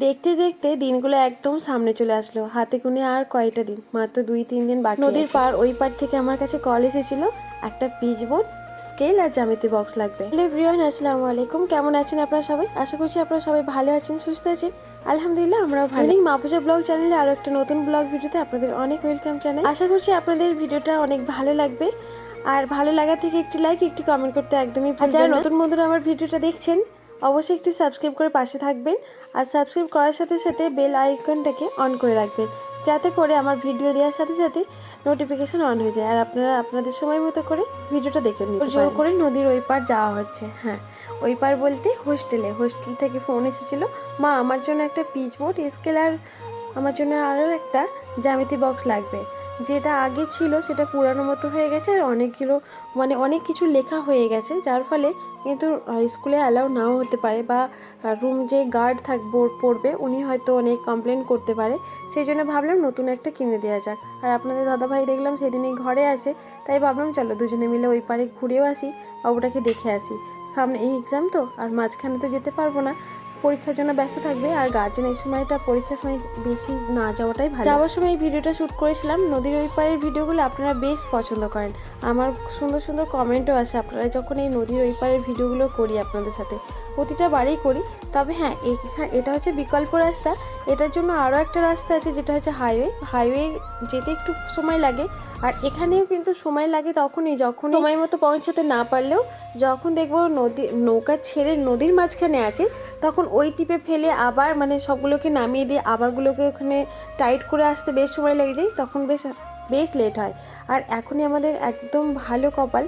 দেখতে দেখতে দিনগুলো একদম সামনে চলে আসলো। হাতে গুনে আর কয়টা দিন, মাত্র 2-3 দিন বাকি। নদীর পার ওই পার থেকে আমার কাছে কল এসেছিল, একটা পিচ বোর্ড, স্কেল আর জ্যামিতি বক্স লাগবে। হ্যালো এভরিওয়ান, আসসালামু আলাইকুম। কেমন আছেন আপনারা সবাই? আশা করছি আপনারা সবাই ভালো আছেন, সুস্থ আছেন। আলহামদুলিল্লাহ আমরাও ভালো। মাহফুজা ব্লগ চ্যানেলে আরো একটা নতুন ব্লগ ভিডিওতে আপনাদের অনেক ওয়েলকাম জানাই। আশা করছি আপনাদের ভিডিওটা অনেক ভালো লাগবে। আর ভালো লাগা থেকে একটি লাইক, একটি কমেন্ট করতে একদমই ভুলবেন না। যারা নতুন বন্ধুরা আমার ভিডিওটা দেখছেন, অবশ্যই একটি সাবস্ক্রাইব করে পাশে থাকবেন। আর সাবস্ক্রাইব করার সাথে সাথে বেল আইকনটাকে অন করে রাখবেন, যাতে করে আমার ভিডিও দেওয়ার সাথে সাথে নোটিফিকেশন অন হয়ে যায় আর আপনারা আপনাদের সময় মতো করে ভিডিওটা দেখে নিতে পারেন। জোর করে নদীর ওই পার যাওয়া হচ্ছে। হ্যাঁ, ওই পার বলতে হোস্টেল থেকে ফোন এসেছিল, মা আমার জন্য একটা পিচ বোর্ড, স্কেল আর আমার জন্য আরও একটা জ্যামিতি বক্স লাগবে। যেটা আগে ছিল সেটা পুরানো মতো হয়ে গেছে আর অনেক কিছু লেখা হয়ে গেছে, যার ফলে কিন্তু স্কুলে অ্যালাউ নাও হতে পারে, বা রুম যে গার্ড পড়বে উনি হয়তো অনেক কমপ্লেন করতে পারে। সেই জন্য ভাবলাম নতুন একটা কিনে দেওয়া যাক। আর আপনাদের দাদাভাই দেখলাম সেদিনই ঘরে আছে, তাই ভাবলাম চলো দুজনে মিলে ওই পারে ঘুরেও আসি, বাবুটাকে দেখে আসি। সামনে এই এক্সাম তো, আর মাঝখানে তো যেতে পারবো না, পরীক্ষার জন্য ব্যস্ত থাকবে। আর গার্জেন এই সময়টা পরীক্ষার সময় বেশি না যাওয়াটাই ভালো। যাওয়ার সময় এই ভিডিওটা শ্যুট করেছিলাম। নদীর ওই পাড়ের ভিডিওগুলো আপনারা বেশ পছন্দ করেন, আমার সুন্দর সুন্দর কমেন্টও আসে আপনারা যখন এই নদীর ওই পাড়ের ভিডিওগুলো করি আপনাদের সাথে, প্রতিটা বারেই করি। তবে হ্যাঁ, এটা হচ্ছে বিকল্প রাস্তা। এটার জন্য আরও একটা রাস্তা আছে, যেটা হচ্ছে হাইওয়ে যেতে একটু সময় লাগে। আর এখানেও কিন্তু সময় লাগে তখনই যখন সময় মতো পৌঁছাতে না পারলেও, যখন দেখবো নৌকা ছেড়ে নদীর মাঝখানে আছে, তখন ওই টিপে ফেলে আবার সবগুলোকে নামিয়ে দিয়ে আবারগুলোকে ওখানে টাইট করে আসতে বেশ সময় লেগে যায়, তখন বেশ লেট হয়। আর এখনই আমাদের একদম ভালো কপাল,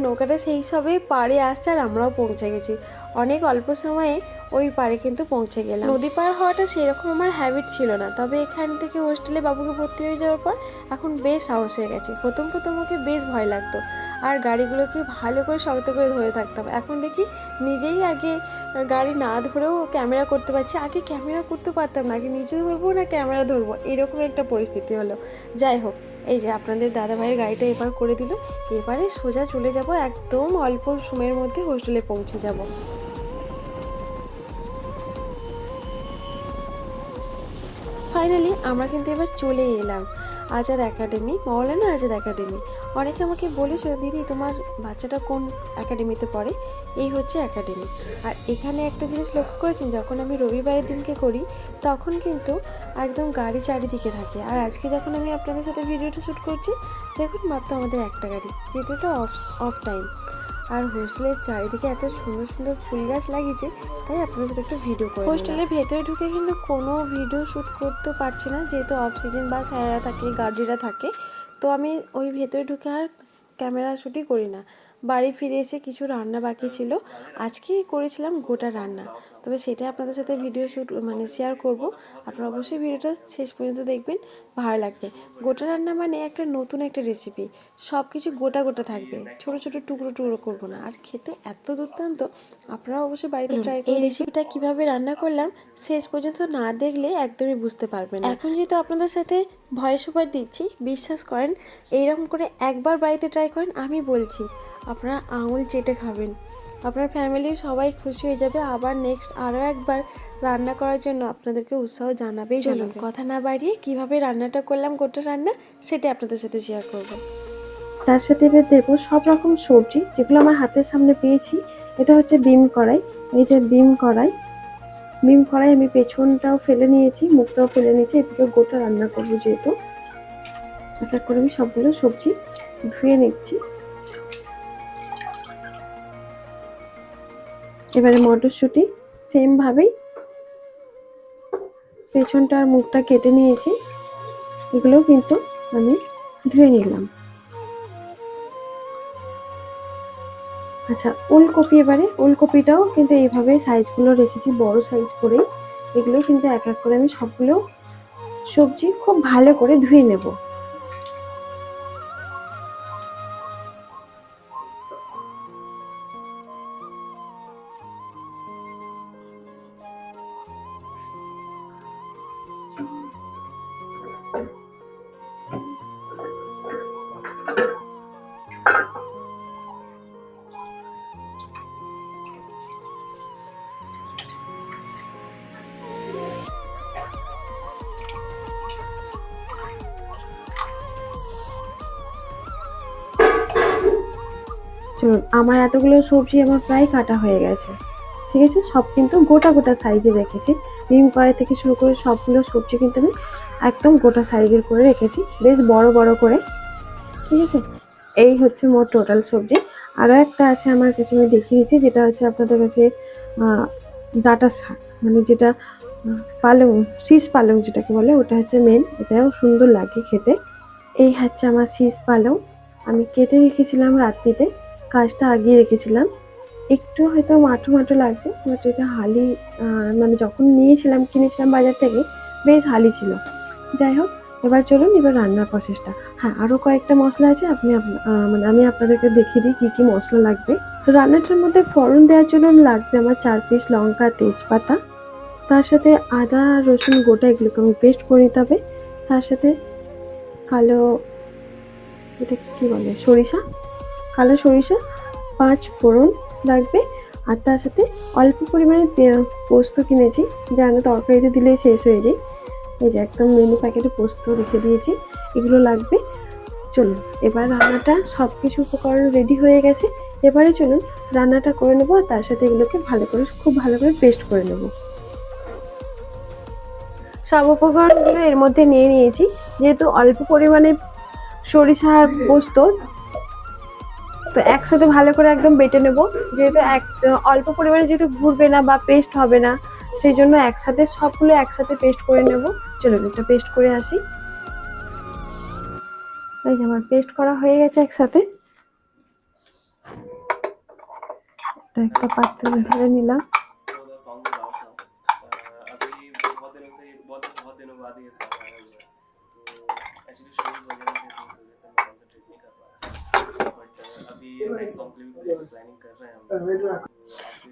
নৌকাটা সেই সবে পাড়ে আসছে আর আমরাও পৌঁছে গেছি। অনেক অল্প সময়ে ওই পাড়ে কিন্তু পৌঁছে গেলাম। নদী পার হওয়াটা সেরকম আমার হ্যাবিট ছিল না, তবে এখান থেকে হোস্টেলে বাবুকে ভর্তি হয়ে যাওয়ার পর এখন বেশ সাহস হয়ে গেছে। প্রথম ওকে বেশ ভয় লাগতো, আর গাড়িগুলোকে ভালো করে শক্ত করে ধরে থাকতাম। এখন দেখি নিজেই আগে গাড়ি না ধরেও ক্যামেরা করতে পারছি। আগে ক্যামেরা করতে পারতাম না, আগে নিজে ধরবো না ক্যামেরা ধরবো, এরকম একটা পরিস্থিতি হলো। যাই হোক, এই যে আপনাদের দাদাভাইয়ের গাড়িটা এবার করে দিল, এবারে সোজা চলে যাব, একদম অল্প সময়ের মধ্যে হোস্টেলে পৌঁছে যাব। ফাইনালি আমরা কিন্তু এবার চলে এলাম আজাদ একাডেমি, মৌলানা আজাদ একাডেমি। অনেকে আমাকে বলেছে, দিদি তোমার বাচ্চাটা কোন একাডেমিতে পড়ে? এই হচ্ছে একাডেমি। আর এখানে একটা জিনিস লক্ষ্য করেছেন, যখন আমি রবিবারের দিনকে করি তখন কিন্তু একদম গাড়ি চারিদিকে থাকে। আর আজকে যখন আমি আপনাদের সাথে ভিডিওটা শ্যুট করছি, দেখুন মাত্র আমাদের একটা গাড়ি, যেহেতু এটা অফ টাইম। আর হোস্টেলের চারিদিকে এত সুন্দর সুন্দর ফুল গাছ লাগিয়েছে, তাই আপনাদের সাথে একটু ভিডিও করে। হোস্টেলের ভেতরে ঢুকে কিন্তু কোনো ভিডিও শ্যুট করতে পারছি না, যেহেতু অফ সিজন বা স্যারেরা থাকে, গার্ডেরা থাকে, তো আমি ওই ভেতরে ঢুকে আর ক্যামেরা শ্যুটই করি না। বাড়ি ফিরে এসে কিছু রান্না বাকি ছিল, আজকে করেছিলাম গোটা রান্না, তবে সেটা আপনাদের সাথে ভিডিও শ্যুট শেয়ার করব। আপনারা অবশ্যই ভিডিওটা শেষ পর্যন্ত দেখবেন, ভালো লাগবে। গোটা রান্না মানে একটা নতুন একটা রেসিপি, সব কিছু গোটা গোটা থাকবে, ছোট ছোট টুকরো টুকরো করবো না। আর খেতে এত দুর্দান্ত, আপনারা অবশ্যই বাড়িতে ট্রাই করুন। এই রেসিপিটা কিভাবে রান্না করলাম শেষ পর্যন্ত না দেখলে একদমই বুঝতে পারবেন না। এখন যেহেতু আপনাদের সাথে ভয়েস ওভার দিচ্ছি, বিশ্বাস করেন এইরকম করে একবার বাড়িতে ট্রাই করেন, আমি বলছি আপনারা আঙুল চেটে খাবেন, আপনার ফ্যামিলির সবাই খুশি হয়ে যাবে। আবার নেক্সট আরও একবার রান্না করার জন্য আপনাদেরকে উৎসাহ জানাবেই। চলুন কথা না বাড়িয়ে কিভাবে রান্নাটা করলাম গোটা রান্না, সেটা আপনাদের সাথে শেয়ার করব। তার সাথে এবার দেবো সব রকম সবজি যেগুলো আমার হাতের সামনে পেয়েছি। এটা হচ্ছে বিম কড়াই, এই যে বিম কড়াই আমি পেছনটাও ফেলে নিয়েছি, মুখটাও ফেলে নিয়েছি, এদিকে গোটা রান্না করবো যেহেতু। এক এক করে আমি সবগুলো সবজি ধুয়ে নিচ্ছি। এবারে মটরশুঁটি সেম ভাবেই পেছনটা আর মুখটা কেটে নিয়েছি, এগুলো কিন্তু আমি ধুয়ে নিলাম। আচ্ছা, ওলকপি, এবারে ওলকপিটাও কিন্তু এইভাবে সাইজগুলো রেখেছি বড় সাইজ করে। এগুলো কিন্তু এক এক করে আমি সবগুলো সবজি খুব ভালো করে ধুয়ে নেব। চলুন, আমার এতগুলো সবজি আমার প্রায় কাটা হয়ে গেছে। ঠিক আছে, সব কিন্তু গোটা গোটা সাইজে রেখেছি। ডিম কড়াই থেকে শুরু করে সবগুলো সবজি কিন্তু আমি একদম গোটা সাইজের করে রেখেছি, বেশ বড় বড় করে। ঠিক আছে, এই হচ্ছে মোট টোটাল সবজি। আরও একটা আছে আমার কাছে, আমি দেখিয়ে দিচ্ছি, যেটা হচ্ছে আপনাদের কাছে ডাটা শাক, মানে যেটা পালং, শীষ পালং যেটাকে বলে, ওটা হচ্ছে মেন। এটাও সুন্দর লাগে খেতে। এই হচ্ছে আমার শীষ পালং, আমি কেটে রেখেছিলাম রাত্রিতে, কাজটা আগিয়ে রেখেছিলাম। একটু হয়তো মাঠো মাঠো লাগছে, বাট এটা হালি, মানে যখন কিনেছিলাম বাজার থেকে, বেশ হালি ছিল। যাই হোক, এবার চলুন এবার রান্নার প্রসেসটা। হ্যাঁ, আরও কয়েকটা মশলা আছে, মানে আমি আপনাদেরকে দেখিয়ে দিই কী কী মশলা লাগবে। রান্নাটার মধ্যে ফোড়ন দেওয়ার জন্য লাগবে আমার 4 পিস লঙ্কা, তেজপাতা, তার সাথে আদা রসুন গোটা, এগুলোকে আমি পেস্ট করে নিতে হবে। তার সাথে কালো, এটা কি বলে, সরিষা, কালো সরিষা, 5 ফোড়ন লাগবে। আর তার সাথে অল্প পরিমাণে পোস্ত কিনেছি, যেন তরকারিতে দিলে শেষ হয়ে যায়। এই যে একদম মিনি প্যাকেটে পোস্ত রেখে দিয়েছি, এগুলো লাগবে। চলুন এবার রান্নাটা, সব কিছু উপকরণ রেডি হয়ে গেছে, এবারে চলুন রান্নাটা করে নেবো। আর তার সাথে এগুলোকে খুব ভালো করে পেস্ট করে নেব। সব উপকরণগুলো এর মধ্যে নিয়ে নিয়েছি। যেহেতু অল্প পরিমাণে সরিষা আর পোস্ত, তো একসাথে ভালো করে একদম বেটে নেব। যেহেতু অল্প পরিমাণে যেহেতু ঘুরবে না বা পেস্ট হবে না, সেই জন্য সবগুলো একসাথে পেস্ট করে নেব। চলুন এটা পেস্ট করে আসি। এই যে আমার পেস্ট করা হয়ে গেছে একসাথে, একটা পাত্রে ঢেলে নিলাম।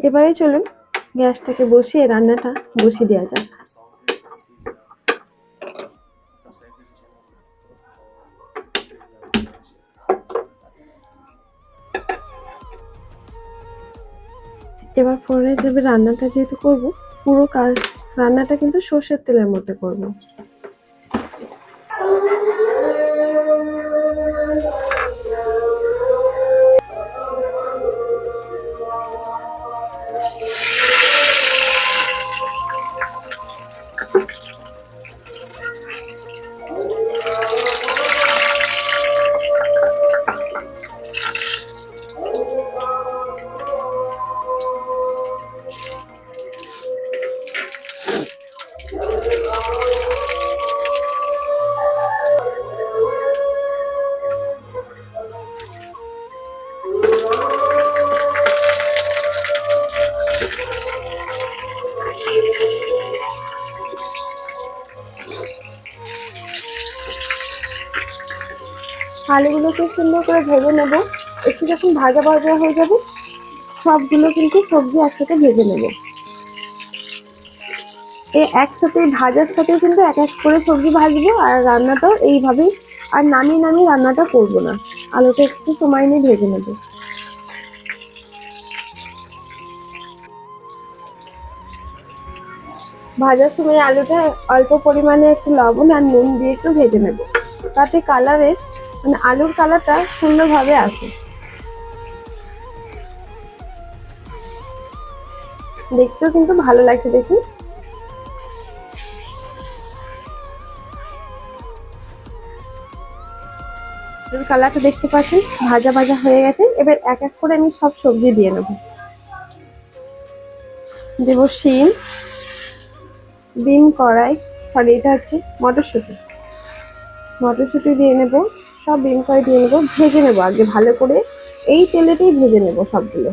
এবারে চলুন গ্যাসটাকে বসিয়ে রান্নাটা বসিয়ে দেওয়া যাক। এবার ফোড়নের যে রান্নাটা যেহেতু করব, পুরো রান্নাটা কিন্তু সর্ষের তেলের মধ্যে করব। আলুগুলোকে সুন্দর করে ভেজে নেব। একটু যখন ভাজা ভাজা হয়ে যাবে, সবগুলো কিন্তু সবজি একসাথে ভেজে নেব। এই একসাথে ভাজার সাথে কিন্তু এক এক করে সবজি ভাজবো, আর রান্নাটাও এইভাবেই। আর নামিয়ে নামিয়ে রান্নাটা করবো না, আলুটা একটু সময় নিয়ে ভেজে নেব। ভাজার সময় আলুটা অল্প পরিমাণে একটু লবণ আর নুন দিয়ে একটু ভেজে নেব, তাতে কালারের, মানে আলুর কালারটা সুন্দরভাবে আসে। দেখতেও কিন্তু ভালো লাগছে, দেখি। কালারটা দেখতে পাচ্ছেন, ভাজা ভাজা হয়ে গেছে। এবার এক এক করে আমি সব সবজি দিয়ে নেব। দেব শিম, বিন কড়াই, সরি এটা হচ্ছে মটরশুঁটি, মটরশুঁটি দিয়ে নেব। সব বিন কড়াই দিয়ে নেব, ভেজে নেব আগে ভালো করে, এই তেলেতেই ভেজে নেব সবগুলো।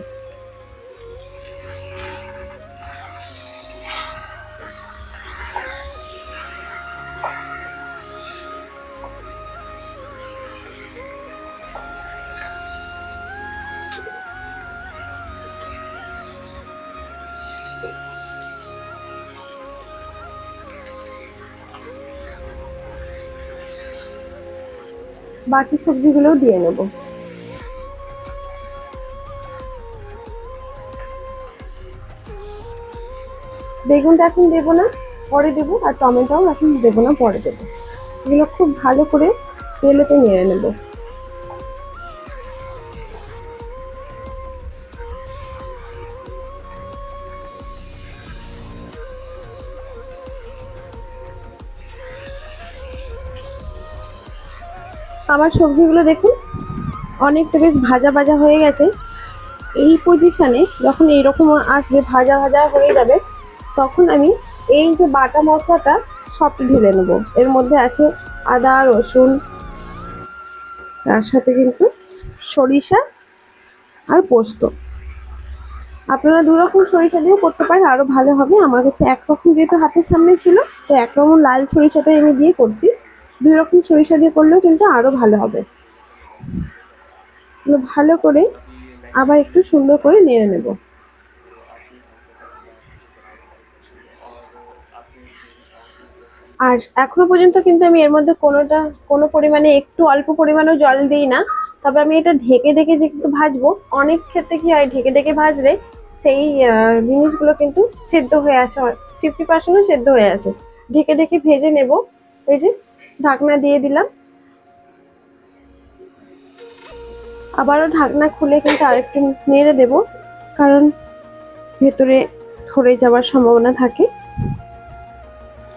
বাকি সবজিগুলোও দিয়ে নেব। বেগুনটা এখন দেবো না, পরে দেবো। আর টমেটোও এখন দেবো না, পরে দেবো। এগুলো খুব ভালো করে তেলেতে নেড়ে নেব। আমার সবজিগুলো দেখুন অনেকটা বেশ ভাজা ভাজা হয়ে গেছে। এই পজিশনে যখন এইরকম আসবে, ভাজা ভাজা হয়ে যাবে, তখন আমি এই যে বাটা মশলাটা সব ঢেলে নেবো। এর মধ্যে আছে আদা, রসুন, তার সাথে কিন্তু সরিষা আর পোস্ত। আপনারা দু রকম সরিষা দিয়েও করতে পারেন, আরো ভালো হবে। আমার কাছে একরকম যেহেতু হাতের সামনে ছিল, তো একরকম লাল সরিষাটাই আমি দিয়ে করছি। দুই রকম সরিষা দিয়ে করলেও কিন্তু আরো ভালো হবে। ভালো করে আবার একটু সুন্দর করে নেড়ে নেব। আর এখনো পর্যন্ত কিন্তু আমি এর মধ্যে কোনো পরিমাণে একটু অল্প পরিমাণেও জল দিই না। তবে আমি এটা ঢেকে ঢেকে যেহেতু ভাজবো, অনেক ক্ষেত্রে কি হয়, ঢেকে ঢেকে ভাজলে সেই জিনিসগুলো কিন্তু সেদ্ধ হয়ে আছে, 50%ও সেদ্ধ হয়ে আছে। ঢেকে ঢেকে ভেজে নেব। এই যে ঢাকনা দিয়ে দিলাম, আবারও ঢাকনা খুলে কিন্তু আরেকটু নেড়ে দেব, কারণ ভেতরে ধরে যাওয়ার সম্ভাবনা থাকে।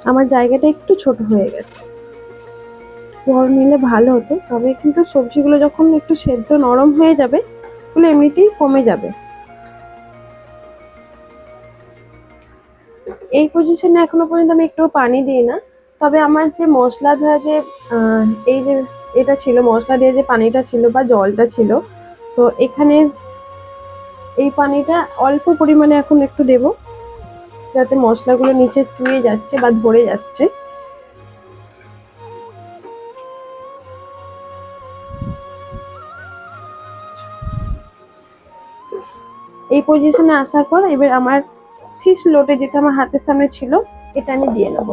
আমার জায়গাটা একটু ছোট হয়ে গেছে, বড় নিলে ভালো হতো। তবে কিন্তু সবজিগুলো যখন একটু সেদ্ধ নরম হয়ে যাবে, ওগুলো এমনিতেই কমে যাবে। এই পজিশনে এখনো পর্যন্ত আমি একটু পানি দিই না। তবে আমার যে মশলা ধোয়া যে এই যে এটা ছিল, মশলা দিয়ে যে পানিটা ছিল বা জলটা ছিল, তো এখানে এই পানিটা অল্প পরিমাণে এখন একটু দেব, যাতে মশলাগুলো নিচে চুয়ে যাচ্ছে বা ধরে যাচ্ছে। এই পজিশনে আসার পর এবার আমার শীষ লোটে, যেটা আমার হাতের সামনে ছিল, এটা আমি দিয়ে নেব।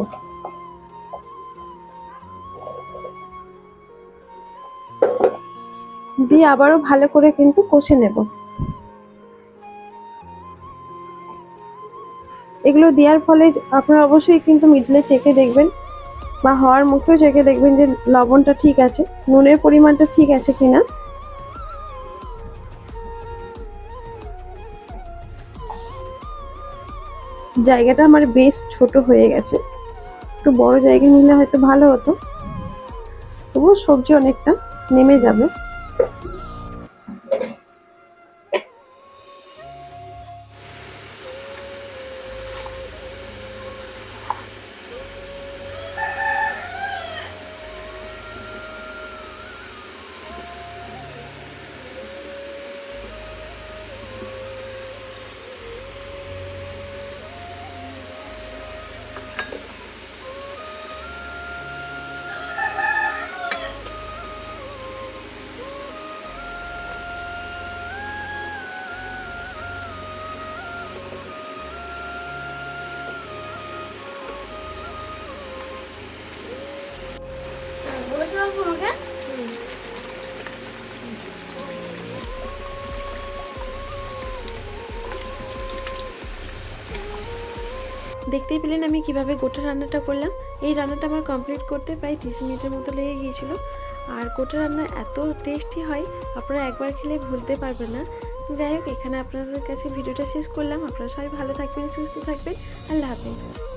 দিয়ে আবারও ভালো করে কিন্তু কষে নেব। এগুলো দেওয়ার ফলে আপনারা অবশ্যই কিন্তু মিডলে চেখে দেখবেন বা হওয়ার মুখেও চেখে দেখবেন যে লবণটা ঠিক আছে, নুনের পরিমাণটা ঠিক আছে কিনা। জায়গাটা আমার বেশ ছোট হয়ে গেছে, একটু বড় জায়গা নিলে হয়তো ভালো হতো। তবুও সবজি অনেকটা নেমে যাবে। দেখতেই পেলেন আমি কিভাবে গোটা রান্নাটা করলাম। এই রান্নাটা আমার কমপ্লিট করতে প্রায় 30 মিনিটের মতো লেগে গিয়েছিল। আর গোটা রান্না এত টেস্টি হয়, আপনারা একবার খেলে ভুলতে পারবেন না। যাই হোক, এখানে আপনাদের কাছে ভিডিওটা শেষ করলাম। আপনারা সবাই ভালো থাকবেন, সুস্থ থাকবেন। আল্লাহ হাফেজ।